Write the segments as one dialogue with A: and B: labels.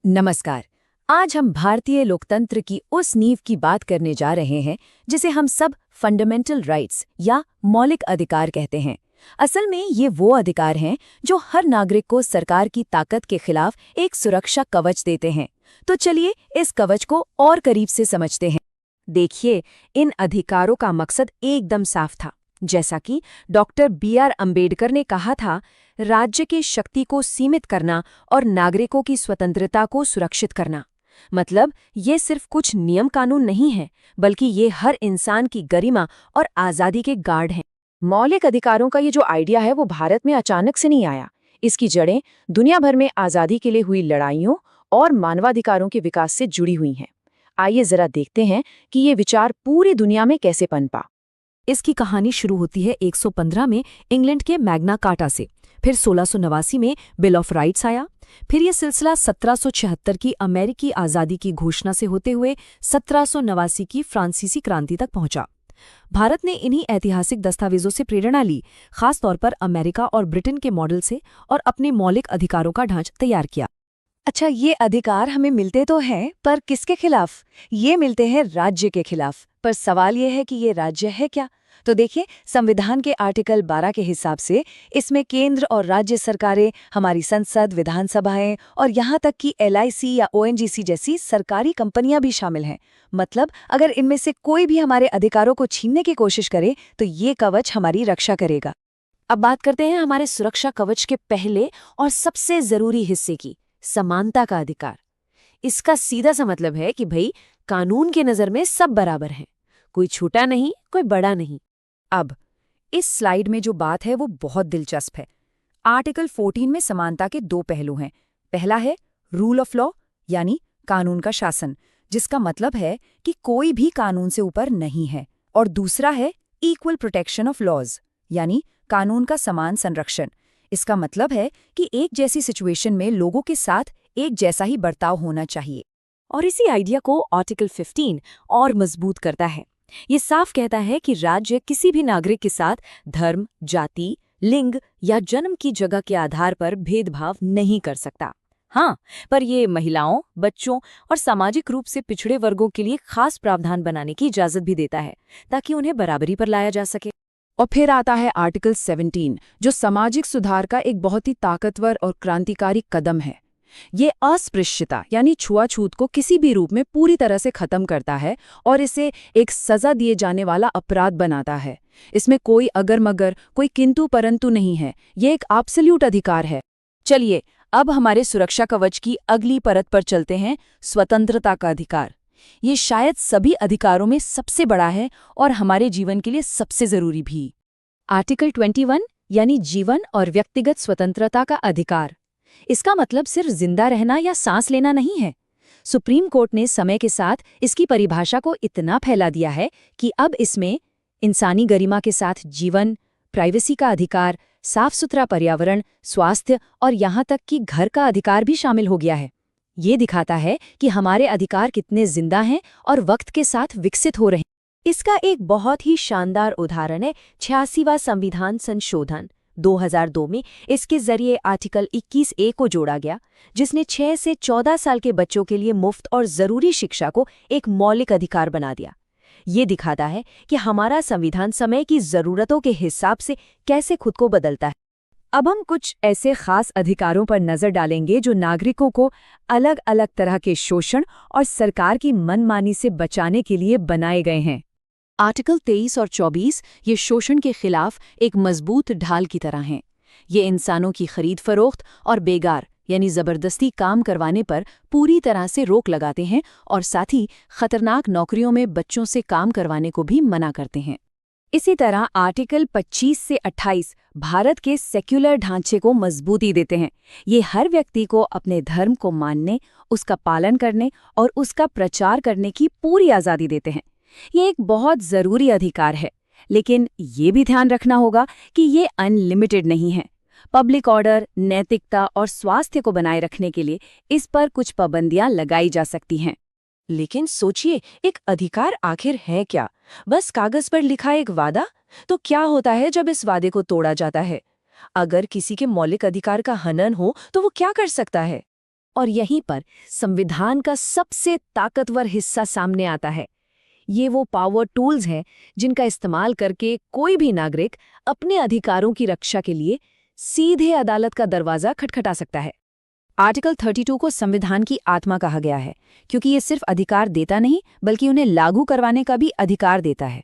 A: नमस्कार। आज हम भारतीय लोकतंत्र की उस नींव की बात करने जा रहे हैं जिसे हम सब फंडामेंटल राइट्स या मौलिक अधिकार कहते हैं। असल में ये वो अधिकार हैं जो हर नागरिक को सरकार की ताकत के खिलाफ एक सुरक्षा कवच देते हैं। तो चलिए इस कवच को और करीब से समझते हैं।
B: देखिए, इन अधिकारों का मकसद एकदम साफ था। जैसा कि डॉक्टर बी.आर. अंबेडकर ने कहा था, राज्य की शक्ति को सीमित करना और नागरिकों की स्वतंत्रता को सुरक्षित करना। मतलब ये सिर्फ कुछ नियम कानून नहीं है, बल्कि ये हर इंसान की गरिमा और आज़ादी के गार्ड हैं। मौलिक अधिकारों का ये जो आइडिया है वो भारत में अचानक से नहीं आया। इसकी जड़ें दुनिया भर में आज़ादी के लिए हुई लड़ाइयों और मानवाधिकारों के विकास से जुड़ी हुई हैं। आइए जरा देखते हैं कि ये विचार पूरी दुनिया में कैसे पनपा।
A: इसकी कहानी शुरू होती है 115 में इंग्लैंड के मैग्ना कार्टा से, फिर 1689 में बिल ऑफ राइट्स आया, फिर यह सिलसिला 1776 की अमेरिकी आज़ादी की घोषणा से होते हुए 1789 की फ्रांसीसी क्रांति तक पहुंचा। भारत ने इन्हीं ऐतिहासिक दस्तावेजों से प्रेरणा ली, खास तौर पर अमेरिका और ब्रिटेन के मॉडल से, और अपने मौलिक अधिकारों का ढांचा तैयार किया।
B: अच्छा, ये अधिकार हमें मिलते तो हैं, पर किसके खिलाफ? ये मिलते हैं राज्य के खिलाफ। पर सवाल ये है कि ये राज्य है क्या? तो देखिए, संविधान के आर्टिकल 12 के हिसाब से इसमें केंद्र और राज्य सरकारें, हमारी संसद, विधानसभाएं और यहाँ तक कि एलआईसी या ओएनजीसी जैसी सरकारी कंपनियां भी शामिल हैं। मतलब अगर इनमें से कोई भी हमारे अधिकारों को छीनने की कोशिश करे तो ये कवच हमारी रक्षा करेगा।
A: अब बात करते हैं हमारे सुरक्षा कवच के पहले और सबसे जरूरी हिस्से की, समानता का अधिकार। इसका सीधा सा मतलब है कि भाई, कानून के नजर में सब बराबर हैं, कोई छोटा नहीं, कोई बड़ा नहीं।
B: अब इस स्लाइड में जो बात है वो बहुत दिलचस्प है। आर्टिकल 14 में समानता के दो पहलू हैं। पहला है रूल ऑफ लॉ, यानी कानून का शासन, जिसका मतलब है कि कोई भी कानून से ऊपर नहीं है। और दूसरा है इक्वल प्रोटेक्शन ऑफ लॉज, यानी कानून का समान संरक्षण। इसका मतलब है कि एक जैसी सिचुएशन में लोगों के साथ एक जैसा ही बर्ताव होना चाहिए।
A: और इसी आइडिया को आर्टिकल 15 और मजबूत करता है। ये साफ कहता है कि राज्य किसी भी नागरिक के साथ धर्म, जाति, लिंग या जन्म की जगह के आधार पर भेदभाव नहीं कर सकता। हाँ, पर ये महिलाओं, बच्चों और सामाजिक रूप से पिछड़े वर्गों के लिए खास प्रावधान बनाने की इजाजत भी देता है, ताकि उन्हें बराबरी पर लाया जा सके।
B: और फिर आता है आर्टिकल 17, जो सामाजिक सुधार का एक बहुत ही ताकतवर और क्रांतिकारी कदम है। ये अस्पृश्यता यानी छुआछूत को किसी भी रूप में पूरी तरह से खत्म करता है और इसे एक सजा दिए जाने वाला अपराध बनाता है। इसमें कोई अगर मगर, कोई किंतु परंतु नहीं है। ये एक एब्सोल्यूट अधिकार है। चलिए, अब हमारे सुरक्षा कवच की अगली परत पर चलते हैं, स्वतंत्रता का अधिकार। ये शायद सभी अधिकारों में सबसे बड़ा है और हमारे जीवन के लिए सबसे जरूरी भी।
A: आर्टिकल 21 यानी जीवन और व्यक्तिगत स्वतंत्रता का अधिकार। इसका मतलब सिर्फ जिंदा रहना या सांस लेना नहीं है। सुप्रीम कोर्ट ने समय के साथ इसकी परिभाषा को इतना फैला दिया है कि अब इसमें इंसानी गरिमा के साथ जीवन, प्राइवेसी का अधिकार, साफ सुथरा पर्यावरण, स्वास्थ्य और यहाँ तक कि घर का अधिकार भी शामिल हो गया है। ये दिखाता है कि हमारे अधिकार कितने जिंदा हैं और वक्त के साथ विकसित हो रहे हैं। इसका एक बहुत ही शानदार उदाहरण है 86वां संविधान संशोधन 2002 में। इसके जरिए आर्टिकल 21A को जोड़ा गया, जिसने 6 से 14 साल के बच्चों के लिए मुफ्त और जरूरी शिक्षा को एक मौलिक अधिकार बना दिया। ये दिखाता है कि हमारा संविधान समय की जरूरतों के हिसाब से कैसे खुद को बदलता है।
B: अब हम कुछ ऐसे खास अधिकारों पर नजर डालेंगे जो नागरिकों को अलग अलग तरह के शोषण और सरकार की मनमानी से बचाने के लिए बनाए गए हैं।
A: आर्टिकल 23 और 24 ये शोषण के खिलाफ एक मजबूत ढाल की तरह हैं। ये इंसानों की खरीद फरोख्त और बेगार यानी जबरदस्ती काम करवाने पर पूरी तरह से रोक लगाते हैं और साथ ही खतरनाक नौकरियों में बच्चों से काम करवाने को भी मना करते हैं।
B: इसी तरह आर्टिकल 25 से 28 भारत के सेक्युलर ढांचे को मजबूती देते हैं। ये हर व्यक्ति को अपने धर्म को मानने, उसका पालन करने और उसका प्रचार करने की पूरी आज़ादी देते हैं। ये एक बहुत ज़रूरी अधिकार है, लेकिन ये भी ध्यान रखना होगा कि ये अनलिमिटेड नहीं है। पब्लिक ऑर्डर, नैतिकता और स्वास्थ्य को बनाए रखने के लिए इस पर कुछ पाबंदियां लगाई जा सकती हैं।
A: लेकिन सोचिए, एक अधिकार आखिर है क्या? बस कागज पर लिखा एक वादा? तो क्या होता है जब इस वादे को तोड़ा जाता है? अगर किसी के मौलिक अधिकार का हनन हो तो वो क्या कर सकता है? और यहीं पर संविधान का सबसे ताकतवर हिस्सा सामने आता है। ये वो पावर टूल्स हैं जिनका इस्तेमाल करके कोई भी नागरिक अपने अधिकारों की रक्षा के लिए सीधे अदालत का दरवाजा खटखटा सकता है। आर्टिकल 32 को संविधान की आत्मा कहा गया है, क्योंकि ये सिर्फ अधिकार देता नहीं बल्कि उन्हें लागू करवाने का भी अधिकार देता है।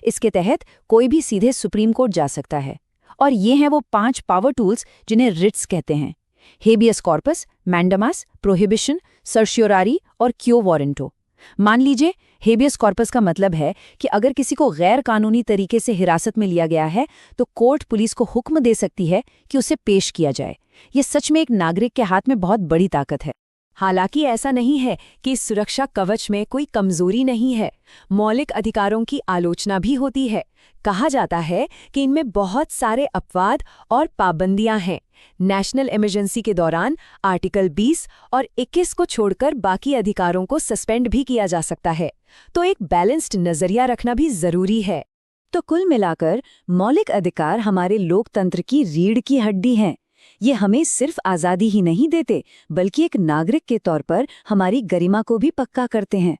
A: इसके तहत कोई भी सीधे सुप्रीम कोर्ट जा सकता है। और ये हैं वो 5 पावर टूल्स जिन्हें रिट्स कहते हैं: हेबियस कॉर्पस, मैंडामस, प्रोहिबिशन, सर्शियोरारी और क्यो वारंटो। मान लीजिए, हेबियस कॉर्पस का मतलब है कि अगर किसी को गैर कानूनी तरीके से हिरासत में लिया गया है तो कोर्ट पुलिस को हुक्म दे सकती है कि उसे पेश किया जाए। ये सच में एक नागरिक के हाथ में बहुत बड़ी ताकत है।
B: हालांकि ऐसा नहीं है कि इस सुरक्षा कवच में कोई कमजोरी नहीं है। मौलिक अधिकारों की आलोचना भी होती है। कहा जाता है कि इनमें बहुत सारे अपवाद और पाबंदियां हैं। नेशनल इमरजेंसी के दौरान आर्टिकल 20 और 21 को छोड़कर बाकी अधिकारों को सस्पेंड भी किया जा सकता है। तो एक बैलेंस्ड नजरिया रखना भी जरूरी है।
A: तो कुल मिलाकर मौलिक अधिकार हमारे लोकतंत्र की रीढ़ की हड्डी हैं। ये हमें सिर्फ आज़ादी ही नहीं देते, बल्कि एक नागरिक के तौर पर हमारी गरिमा को भी पक्का करते हैं।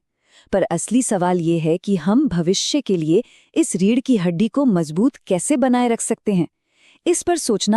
A: पर असली सवाल ये है कि हम भविष्य के लिए इस रीढ़ की हड्डी को मजबूत कैसे बनाए रख सकते हैं। इस पर सोचना